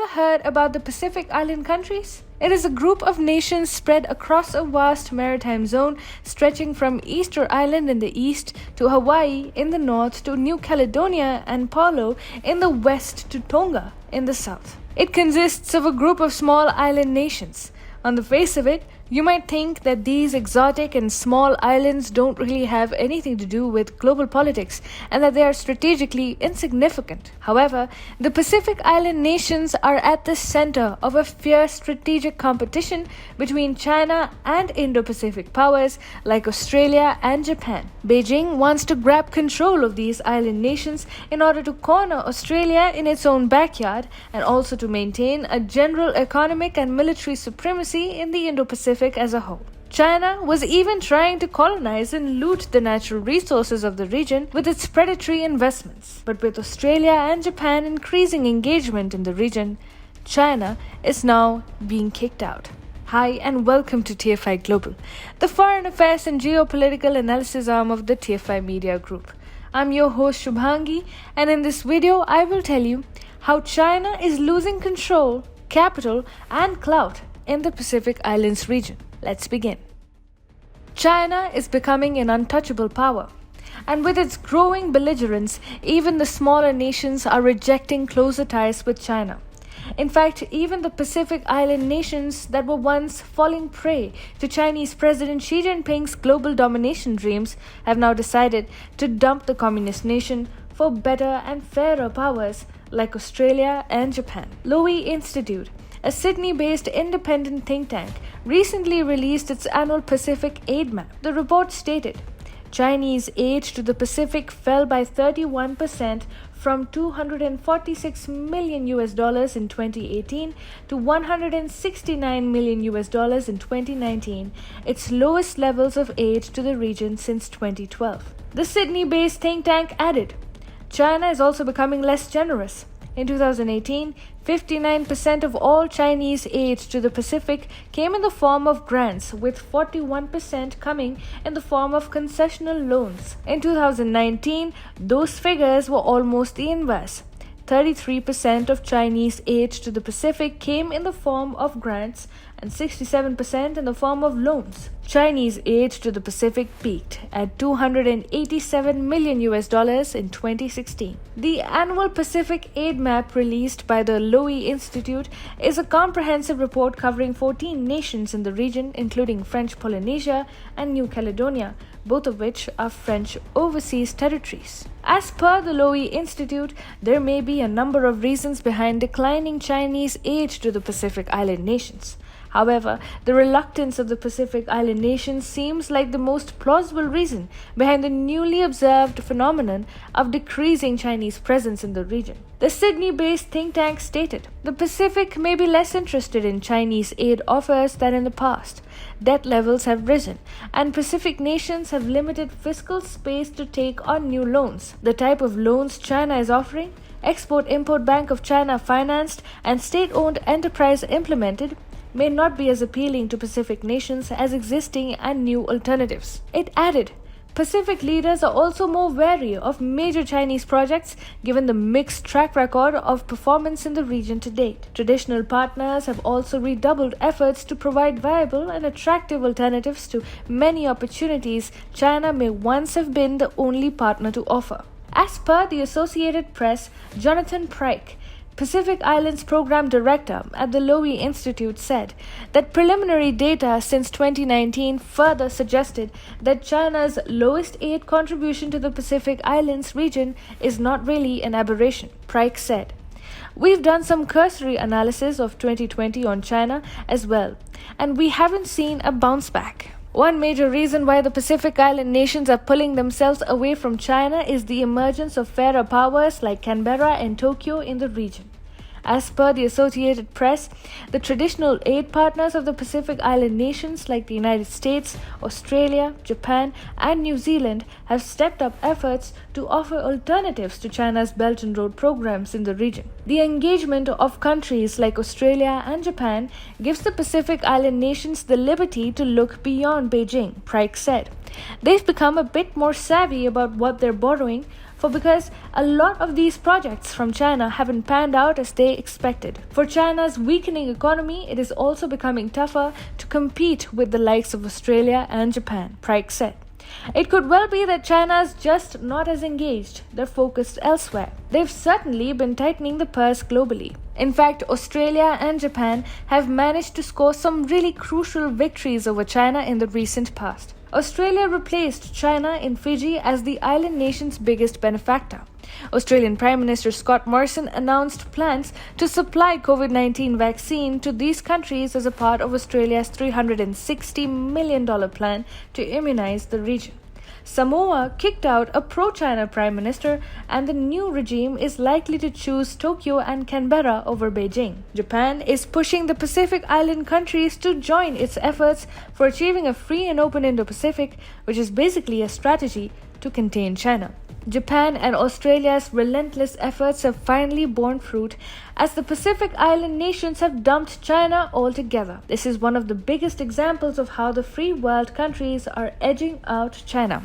Ever heard about the Pacific Island countries? It is a group of nations spread across a vast maritime zone stretching from Easter Island in the east to Hawaii in the north to New Caledonia and Palau in the west to Tonga in the south. It consists of a group of small island nations. On the face of it, you might think that these exotic and small islands don't really have anything to do with global politics and that they are strategically insignificant. However, the Pacific Island nations are at the center of a fierce strategic competition between China and Indo-Pacific powers like Australia and Japan. Beijing wants to grab control of these island nations in order to corner Australia in its own backyard and also to maintain a general economic and military supremacy in the Indo-Pacific as a whole. China was even trying to colonize and loot the natural resources of the region with its predatory investments. But with Australia and Japan increasing engagement in the region, China is now being kicked out. Hi and welcome to TFI Global, the foreign affairs and geopolitical analysis arm of the TFI Media Group. I'm your host Shubhangi, and in this video I will tell you how China is losing control, capital and clout in the Pacific Islands region. Let's begin. China is becoming an untouchable power, and with its growing belligerence, even the smaller nations are rejecting closer ties with China. In fact, even the Pacific Island nations that were once falling prey to Chinese President Xi Jinping's global domination dreams have now decided to dump the communist nation for better and fairer powers like Australia and Japan. Lowy Institute, a Sydney-based independent think tank, recently released its annual Pacific aid map. The report stated, Chinese aid to the Pacific fell by 31% from $246 million in 2018 to $169 million in 2019, its lowest levels of aid to the region since 2012. The Sydney-based think tank added, China is also becoming less generous. In 2018, 59% of all Chinese aid to the Pacific came in the form of grants, with 41% coming in the form of concessional loans. In 2019, those figures were almost the inverse. 33% of Chinese aid to the Pacific came in the form of grants and 67% in the form of loans. Chinese aid to the Pacific peaked at $287 million in 2016. The annual Pacific aid map released by the Lowy Institute is a comprehensive report covering 14 nations in the region, including French Polynesia and New Caledonia, both of which are French overseas territories. As per the Lowy Institute, there may be a number of reasons behind declining Chinese aid to the Pacific Island nations. However, the reluctance of the Pacific Island nations seems like the most plausible reason behind the newly observed phenomenon of decreasing Chinese presence in the region. The Sydney-based think tank stated, the Pacific may be less interested in Chinese aid offers than in the past. Debt levels have risen, and Pacific nations have limited fiscal space to take on new loans. The type of loans China is offering, Export-Import Bank of China financed and state-owned enterprise implemented, may not be as appealing to Pacific nations as existing and new alternatives. It added, Pacific leaders are also more wary of major Chinese projects given the mixed track record of performance in the region to date. Traditional partners have also redoubled efforts to provide viable and attractive alternatives to many opportunities China may once have been the only partner to offer. As per the Associated Press, Jonathan Pryke, Pacific Islands Program Director at the Lowy Institute, said that preliminary data since 2019 further suggested that China's lowest aid contribution to the Pacific Islands region is not really an aberration. Pryke said, we've done some cursory analysis of 2020 on China as well, and we haven't seen a bounce back. One major reason why the Pacific Island nations are pulling themselves away from China is the emergence of fairer powers like Canberra and Tokyo in the region. As per the Associated Press, the traditional aid partners of the Pacific Island nations like the United States, Australia, Japan, and New Zealand have stepped up efforts to offer alternatives to China's Belt and Road programs in the region. The engagement of countries like Australia and Japan gives the Pacific Island nations the liberty to look beyond Beijing, Pryke said. They've become a bit more savvy about what they're borrowing because a lot of these projects from China haven't panned out as they expected. For China's weakening economy, it is also becoming tougher to compete with the likes of Australia and Japan, Pryke said. It could well be that China's just not as engaged, they're focused elsewhere. They've certainly been tightening the purse globally. In fact, Australia and Japan have managed to score some really crucial victories over China in the recent past. Australia replaced China in Fiji as the island nation's biggest benefactor. Australian Prime Minister Scott Morrison announced plans to supply COVID-19 vaccine to these countries as a part of Australia's $360 million plan to immunize the region. Samoa kicked out a pro-China prime minister, and the new regime is likely to choose Tokyo and Canberra over Beijing. Japan is pushing the Pacific Island countries to join its efforts for achieving a free and open Indo-Pacific, which is basically a strategy to contain China. Japan and Australia's relentless efforts have finally borne fruit as the Pacific Island nations have dumped China altogether. This is one of the biggest examples of how the free world countries are edging out China.